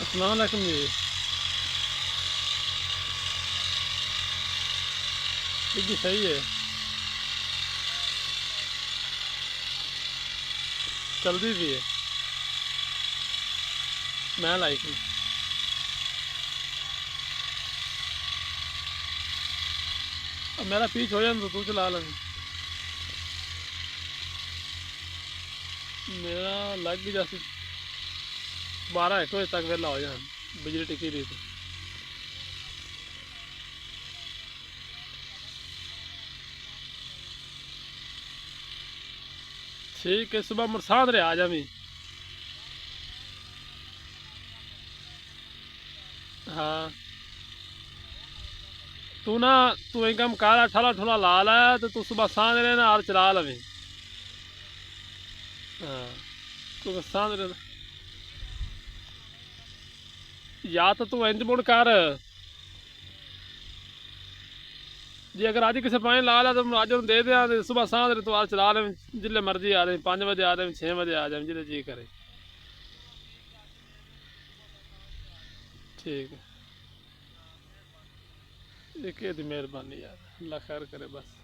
अस्सलाम वालेकुम जी। जी सही है। चलती भी है। मैं लाइक हूँ। अब मेरा पीछ हो जाए तो तू चला लेना। मेरा लग भी जैसे 12-1 बजे तक वेला हो जाए, बिजली टिकी रही तो। ठीक है, सुबह मुरसाद रे आ जावी। हाँ। तू ना, तू एक काम काला ठला ठुला ला ला, तो तू सुबह सांझ रे ना और चला लवी। हाँ। तू सांझ रे या तो तू इंज मुड़ कर जी, अगर अज किसी पानी ला लिया तो अज उन्हें दे दिया, सुबह सांझ रे तू आ चला ले, जिले मर्जी आ जाए, 5 बजे आ जाए, 6 बजे आ जाए, जिले जी करे। ठीक है। एक मेहरबानी यार, अल्लाह खैर करे बस।